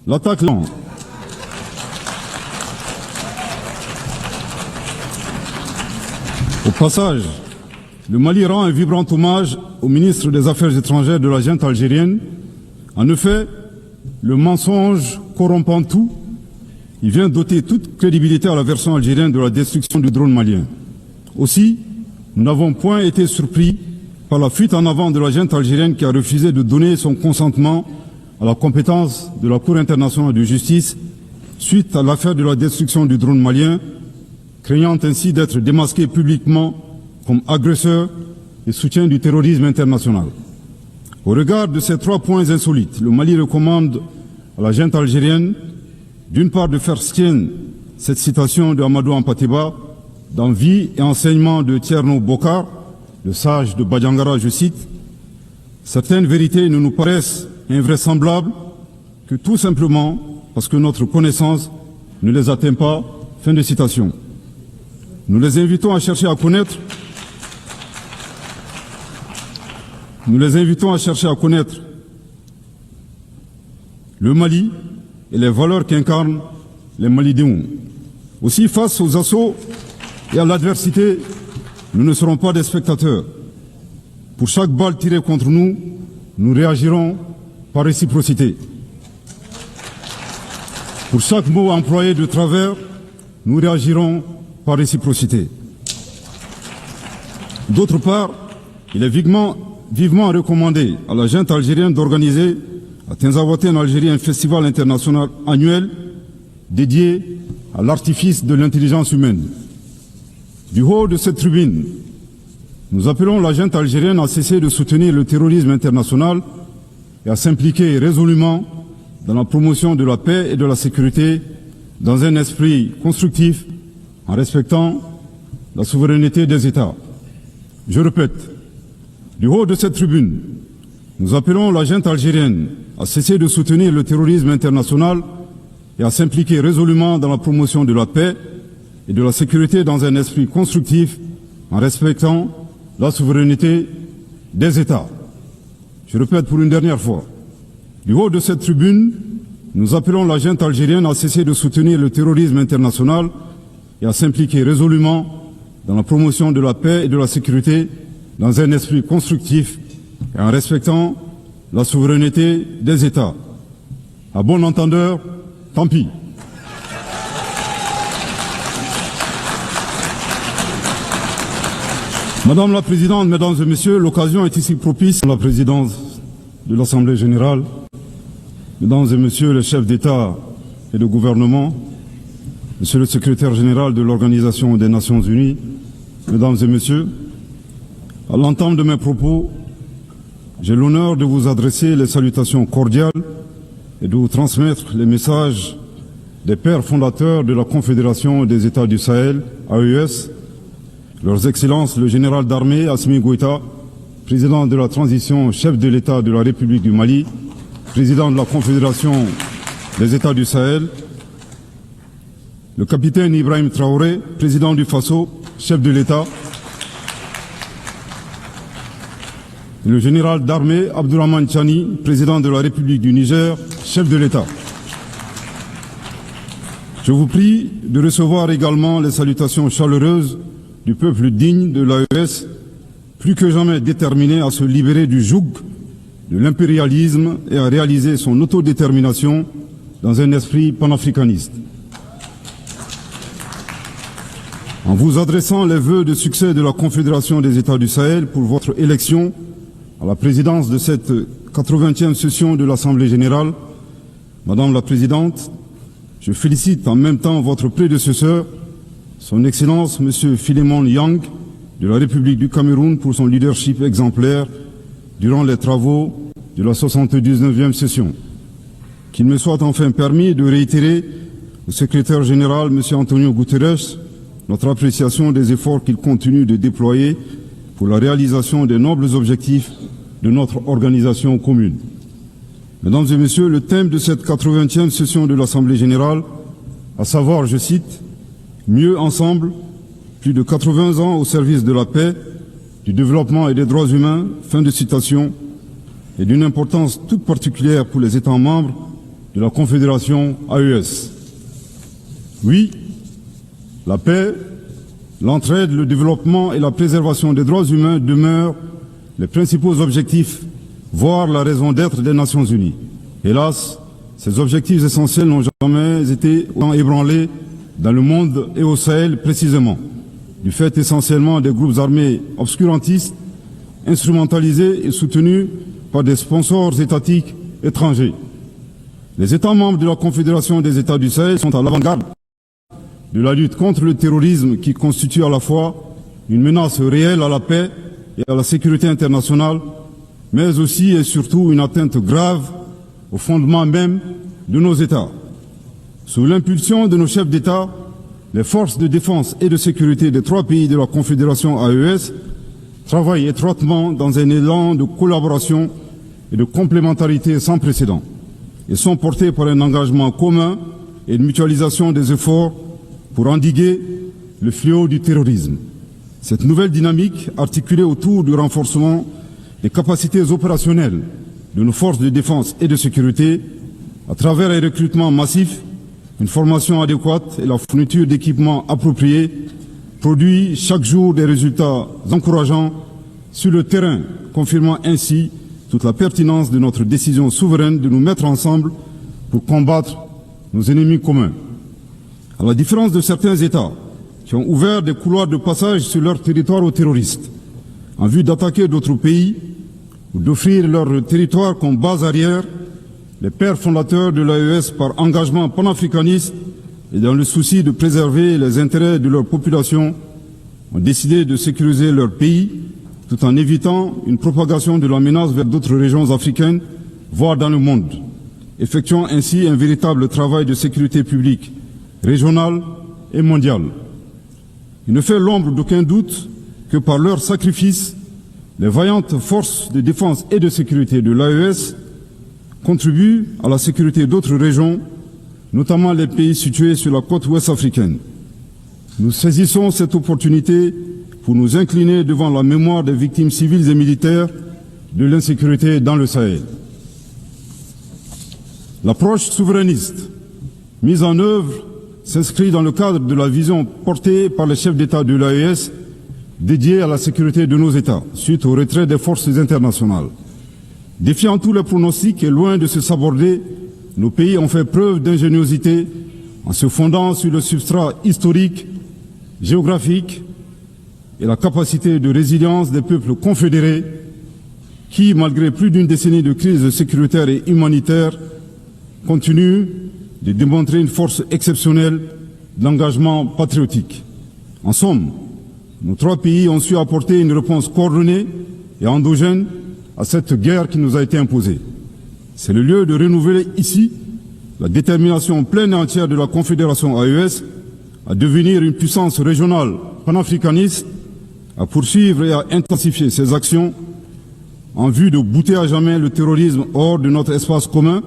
L'attaque. Au passage, le Mali rend un vibrant hommage au ministre des Affaires étrangères de la junte algérienne. En effet, le mensonge corrompant tout, il vient doter toute crédibilité à la version algérienne de la destruction du drone malien. Aussi, nous n'avons point été surpris par la fuite en avant de la junte algérienne qui a refusé de donner son consentement à la compétence de la Cour internationale de justice suite à l'affaire de la destruction du drone malien, craignant ainsi d'être démasqué publiquement comme agresseur et soutien du terrorisme international. Au regard de ces 3 points insolites, le Mali recommande à la junte algérienne, d'une part, de faire sienne cette citation de Amadou Hampâté-Bâ dans Vie et enseignement de Thierno Bokar, le sage de Badiangara, je cite, « Certaines vérités ne nous paraissent invraisemblables que tout simplement parce que notre connaissance ne les atteint pas. » Fin de citation. Nous les invitons à chercher à connaître. Le Mali et les valeurs qu'incarnent les Malidéens. Aussi, face aux assauts et à l'adversité, nous ne serons pas des spectateurs. Pour chaque balle tirée contre nous, nous réagirons par réciprocité. Pour chaque mot employé de travers, nous réagirons par réciprocité. D'autre part, il est vivement recommandé à la junte algérienne d'organiser à Tinzaouaté en Algérie un festival international annuel dédié à l'artifice de l'intelligence humaine. Du haut de cette tribune, nous appelons la junte algérienne à cesser de soutenir le terrorisme international et à s'impliquer résolument dans la promotion de la paix et de la sécurité dans un esprit constructif en respectant la souveraineté des États. Je répète, du haut de cette tribune, nous appelons la junte algérienne à cesser de soutenir le terrorisme international et à s'impliquer résolument dans la promotion de la paix et de la sécurité dans un esprit constructif en respectant la souveraineté des États. Je répète pour une dernière fois, du haut de cette tribune, nous appelons la junte algérienne à cesser de soutenir le terrorisme international et à s'impliquer résolument dans la promotion de la paix et de la sécurité dans un esprit constructif et en respectant la souveraineté des États. À bon entendeur, tant pis. Madame la Présidente, Mesdames et Messieurs, l'occasion est ici propice à la présidence de l'Assemblée générale, Mesdames et Messieurs les chefs d'État et de gouvernement, Monsieur le Secrétaire général de l'Organisation des Nations Unies, Mesdames et Messieurs, à l'entame de mes propos, j'ai l'honneur de vous adresser les salutations cordiales et de vous transmettre les messages des pères fondateurs de la Confédération des États du Sahel, AES, Leurs Excellences le général d'armée Assimi Goïta, président de la transition, chef de l'État de la République du Mali, président de la Confédération des États du Sahel, le capitaine Ibrahim Traoré, président du Faso, chef de l'État, et le général d'armée Abdourahmane Tchani, président de la République du Niger, chef de l'État. Je vous prie de recevoir également les salutations chaleureuses du peuple digne de l'AES, plus que jamais déterminé à se libérer du joug de l'impérialisme et à réaliser son autodétermination dans un esprit panafricaniste. En vous adressant les vœux de succès de la Confédération des États du Sahel pour votre élection à la présidence de cette 80e session de l'Assemblée générale, Madame la Présidente, je félicite en même temps votre prédécesseur, Son Excellence M. Philémon Yang, de la République du Cameroun, pour son leadership exemplaire durant les travaux de la 79e session. Qu'il me soit enfin permis de réitérer au secrétaire général, M. Antonio Guterres, notre appréciation des efforts qu'il continue de déployer pour la réalisation des nobles objectifs de notre organisation commune. Mesdames et Messieurs, le thème de cette 80e session de l'Assemblée générale, à savoir, je cite, « Mieux ensemble, plus de 80 ans au service de la paix, du développement et des droits humains », fin de citation, est d'une importance toute particulière pour les États membres de la Confédération AES. Oui, la paix, l'entraide, le développement et la préservation des droits humains demeurent les principaux objectifs, voire la raison d'être des Nations Unies. Hélas, ces objectifs essentiels n'ont jamais été autant ébranlés dans le monde et au Sahel précisément, du fait essentiellement des groupes armés obscurantistes, instrumentalisés et soutenus par des sponsors étatiques étrangers. Les États membres de la Confédération des États du Sahel sont à l'avant-garde de la lutte contre le terrorisme qui constitue à la fois une menace réelle à la paix et à la sécurité internationale, mais aussi et surtout une atteinte grave au fondement même de nos États. Sous l'impulsion de nos chefs d'État, les forces de défense et de sécurité des 3 pays de la Confédération AES travaillent étroitement dans un élan de collaboration et de complémentarité sans précédent et sont portés par un engagement commun et une mutualisation des efforts pour endiguer le fléau du terrorisme. Cette nouvelle dynamique, articulée autour du renforcement des capacités opérationnelles de nos forces de défense et de sécurité, à travers un recrutement massif, une formation adéquate et la fourniture d'équipements appropriés, produit chaque jour des résultats encourageants sur le terrain, confirmant ainsi toute la pertinence de notre décision souveraine de nous mettre ensemble pour combattre nos ennemis communs. À la différence de certains États qui ont ouvert des couloirs de passage sur leur territoire aux terroristes, en vue d'attaquer d'autres pays ou d'offrir leur territoire comme base arrière, les pères fondateurs de l'AES, par engagement panafricaniste et dans le souci de préserver les intérêts de leur population, ont décidé de sécuriser leur pays tout en évitant une propagation de la menace vers d'autres régions africaines, voire dans le monde, effectuant ainsi un véritable travail de sécurité publique régionale et mondiale. Il ne fait l'ombre d'aucun doute que par leur sacrifice, les vaillantes forces de défense et de sécurité de l'AES contribuent à la sécurité d'autres régions, notamment les pays situés sur la côte ouest africaine. Nous saisissons cette opportunité pour nous incliner devant la mémoire des victimes civiles et militaires de l'insécurité dans le Sahel. L'approche souverainiste mise en œuvre s'inscrit dans le cadre de la vision portée par les chefs d'État de l'AES dédiée à la sécurité de nos États, suite au retrait des forces internationales. Défiant tous les pronostics et loin de se saborder, nos pays ont fait preuve d'ingéniosité en se fondant sur le substrat historique, géographique et la capacité de résilience des peuples confédérés qui, malgré plus d'une décennie de crise sécuritaire et humanitaire, continuent de démontrer une force exceptionnelle d'engagement patriotique. En somme, nos 3 pays ont su apporter une réponse coordonnée et endogène à cette guerre qui nous a été imposée. C'est le lieu de renouveler ici la détermination pleine et entière de la Confédération AES à devenir une puissance régionale panafricaniste, à poursuivre et à intensifier ses actions en vue de bouter à jamais le terrorisme hors de notre espace commun,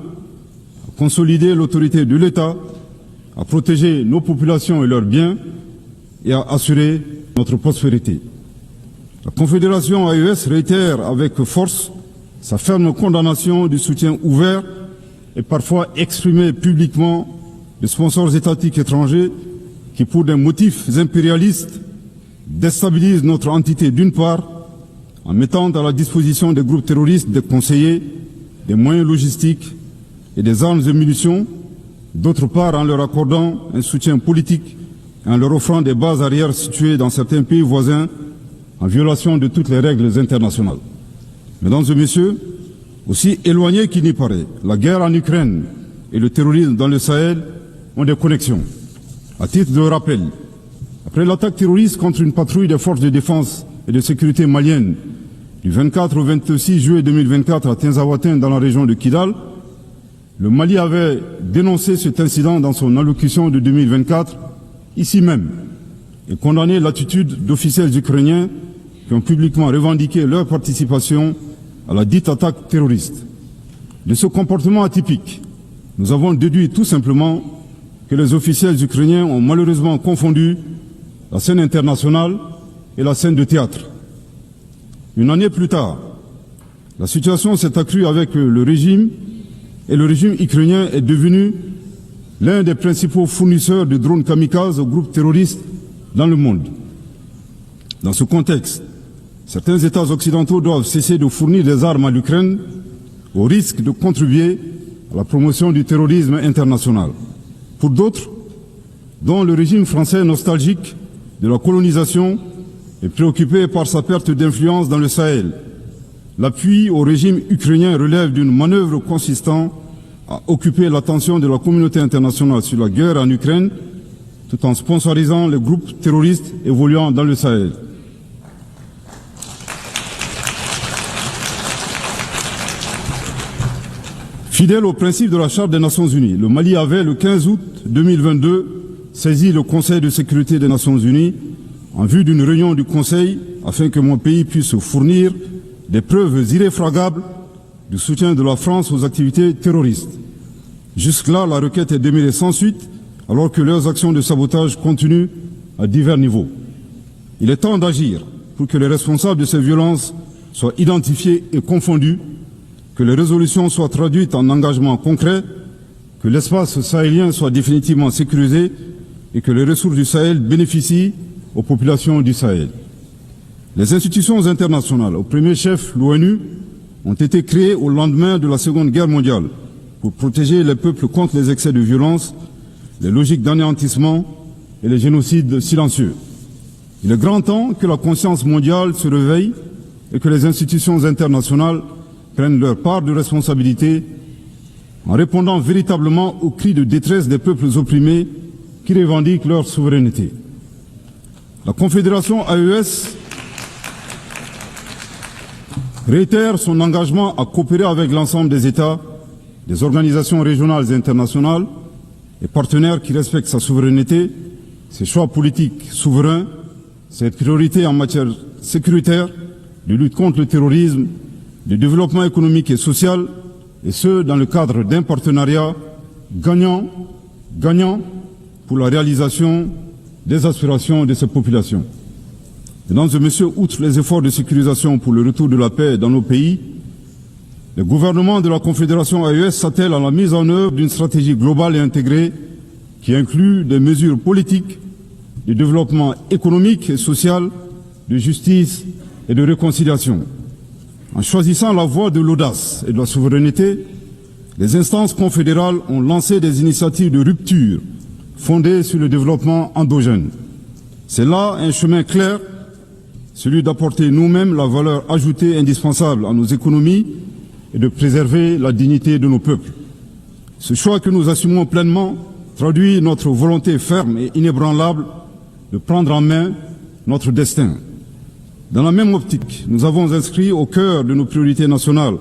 à consolider l'autorité de l'État, à protéger nos populations et leurs biens et à assurer notre prospérité. La Confédération AES réitère avec force sa ferme condamnation du soutien ouvert et parfois exprimé publiquement des sponsors étatiques étrangers qui, pour des motifs impérialistes, déstabilisent notre entité d'une part, en mettant à la disposition des groupes terroristes des conseillers, des moyens logistiques et des armes et munitions, d'autre part en leur accordant un soutien politique et en leur offrant des bases arrières situées dans certains pays voisins en violation de toutes les règles internationales. Mesdames et messieurs, aussi éloigné qu'il n'y paraît, la guerre en Ukraine et le terrorisme dans le Sahel ont des connexions. À titre de rappel, après l'attaque terroriste contre une patrouille des forces de défense et de sécurité maliennes du 24 au 26 juillet 2024 à Tinzaouaten dans la région de Kidal, le Mali avait dénoncé cet incident dans son allocution de 2024, ici même, et condamné l'attitude d'officiels ukrainiens qui ont publiquement revendiqué leur participation à la dite attaque terroriste. De ce comportement atypique, nous avons déduit tout simplement que les officiels ukrainiens ont malheureusement confondu la scène internationale et la scène de théâtre. Une année plus tard, la situation s'est accrue avec le régime et le régime ukrainien est devenu l'un des principaux fournisseurs de drones kamikazes aux groupes terroristes dans le monde. Dans ce contexte, certains États occidentaux doivent cesser de fournir des armes à l'Ukraine au risque de contribuer à la promotion du terrorisme international. Pour d'autres, dont le régime français nostalgique de la colonisation est préoccupé par sa perte d'influence dans le Sahel, l'appui au régime ukrainien relève d'une manœuvre consistant à occuper l'attention de la communauté internationale sur la guerre en Ukraine, tout en sponsorisant les groupes terroristes évoluant dans le Sahel. Fidèle au principe de la Charte des Nations Unies, le Mali avait, le 15 août 2022, saisi le Conseil de sécurité des Nations Unies en vue d'une réunion du Conseil afin que mon pays puisse fournir des preuves irréfragables du soutien de la France aux activités terroristes. Jusque-là, la requête est demeurée sans suite, alors que leurs actions de sabotage continuent à divers niveaux. Il est temps d'agir pour que les responsables de ces violences soient identifiés et confondus, que les résolutions soient traduites en engagements concrets, que l'espace sahélien soit définitivement sécurisé et que les ressources du Sahel bénéficient aux populations du Sahel. Les institutions internationales, au premier chef l'ONU, ont été créées au lendemain de la Seconde Guerre mondiale pour protéger les peuples contre les excès de violence, les logiques d'anéantissement et les génocides silencieux. Il est grand temps que la conscience mondiale se réveille et que les institutions internationales prennent leur part de responsabilité en répondant véritablement aux cris de détresse des peuples opprimés qui revendiquent leur souveraineté. La Confédération AES réitère son engagement à coopérer avec l'ensemble des États, des organisations régionales et internationales et partenaires qui respectent sa souveraineté, ses choix politiques souverains, ses priorités en matière sécuritaire, de lutte contre le terrorisme, de développement économique et social, et ce, dans le cadre d'un partenariat gagnant pour la réalisation des aspirations de ces populations. Mesdames et messieurs, outre les efforts de sécurisation pour le retour de la paix dans nos pays, le gouvernement de la Confédération AES s'attelle à la mise en œuvre d'une stratégie globale et intégrée qui inclut des mesures politiques, de développement économique et social, de justice et de réconciliation. En choisissant la voie de l'audace et de la souveraineté, les instances confédérales ont lancé des initiatives de rupture fondées sur le développement endogène. C'est là un chemin clair, celui d'apporter nous-mêmes la valeur ajoutée indispensable à nos économies et de préserver la dignité de nos peuples. Ce choix que nous assumons pleinement traduit notre volonté ferme et inébranlable de prendre en main notre destin. Dans la même optique, nous avons inscrit au cœur de nos priorités nationales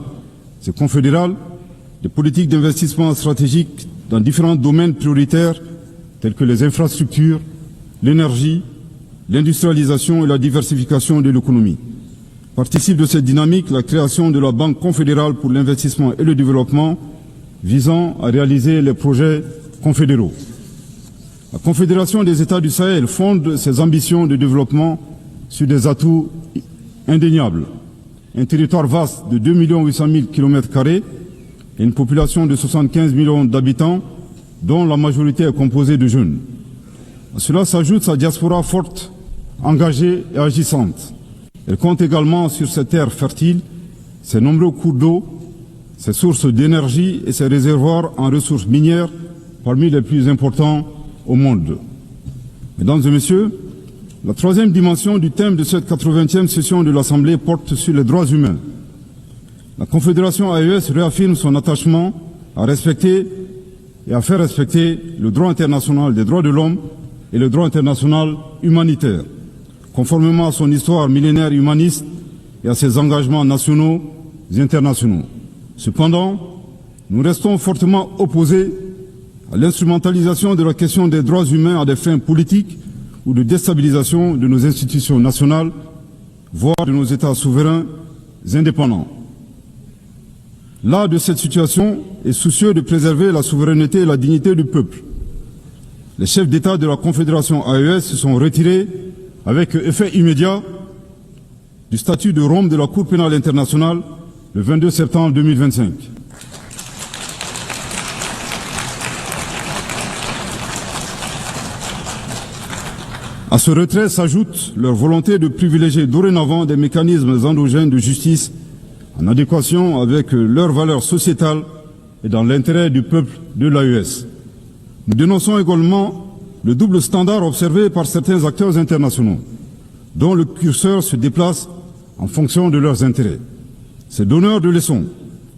et confédérales des politiques d'investissement stratégiques dans différents domaines prioritaires tels que les infrastructures, l'énergie, l'industrialisation et la diversification de l'économie. Participe de cette dynamique la création de la Banque confédérale pour l'investissement et le développement visant à réaliser les projets confédéraux. La Confédération des États du Sahel fonde ses ambitions de développement sur des atouts indéniables. Un territoire vaste de 2 800 000 km² et une population de 75 millions d'habitants dont la majorité est composée de jeunes. À cela s'ajoute sa diaspora forte, engagée et agissante. Elle compte également sur ses terres fertiles, ses nombreux cours d'eau, ses sources d'énergie et ses réservoirs en ressources minières parmi les plus importants au monde. Mesdames et messieurs, la troisième dimension du thème de cette 80e session de l'Assemblée porte sur les droits humains. La Confédération AES réaffirme son attachement à respecter et à faire respecter le droit international des droits de l'homme et le droit international humanitaire, conformément à son histoire millénaire humaniste et à ses engagements nationaux et internationaux. Cependant, nous restons fortement opposés à l'instrumentalisation de la question des droits humains à des fins politiques ou de déstabilisation de nos institutions nationales, voire de nos États souverains indépendants. Là de cette situation est soucieux de préserver la souveraineté et la dignité du peuple. Les chefs d'État de la Confédération AES se sont retirés avec effet immédiat du statut de Rome de la Cour pénale internationale le 22 septembre 2025. À ce retrait s'ajoute leur volonté de privilégier dorénavant des mécanismes endogènes de justice en adéquation avec leurs valeurs sociétales et dans l'intérêt du peuple de l'AES. Nous dénonçons également le double standard observé par certains acteurs internationaux, dont le curseur se déplace en fonction de leurs intérêts. Ces donneurs de leçons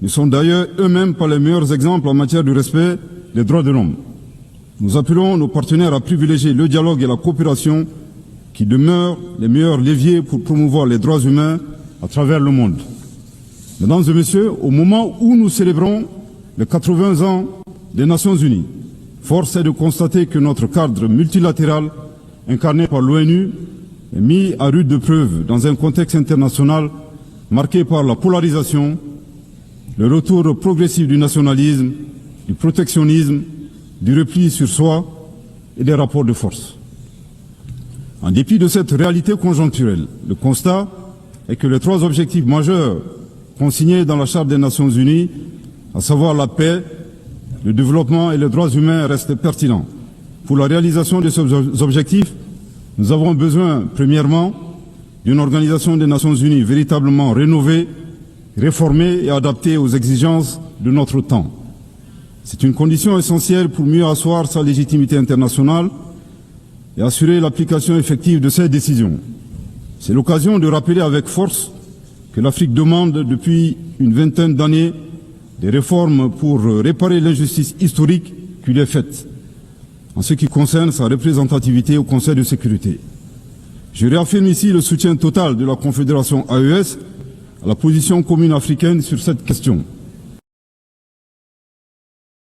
ne sont d'ailleurs eux-mêmes pas les meilleurs exemples en matière de respect des droits de l'homme. Nous appelons nos partenaires à privilégier le dialogue et la coopération qui demeurent les meilleurs leviers pour promouvoir les droits humains à travers le monde. Mesdames et messieurs, au moment où nous célébrons les 80 ans des Nations Unies, force est de constater que notre cadre multilatéral, incarné par l'ONU, est mis à rude épreuve dans un contexte international marqué par la polarisation, le retour progressif du nationalisme, du protectionnisme, du repli sur soi et des rapports de force. En dépit de cette réalité conjoncturelle, le constat est que les trois objectifs majeurs consignés dans la Charte des Nations Unies, à savoir la paix, le développement et les droits humains, restent pertinents. Pour la réalisation de ces objectifs, nous avons besoin, premièrement, d'une organisation des Nations Unies véritablement rénovée, réformée et adaptée aux exigences de notre temps. C'est une condition essentielle pour mieux asseoir sa légitimité internationale et assurer l'application effective de ses décisions. C'est l'occasion de rappeler avec force que l'Afrique demande depuis une vingtaine d'années des réformes pour réparer l'injustice historique qui lui est faite en ce qui concerne sa représentativité au Conseil de sécurité. Je réaffirme ici le soutien total de la Confédération AES à la position commune africaine sur cette question.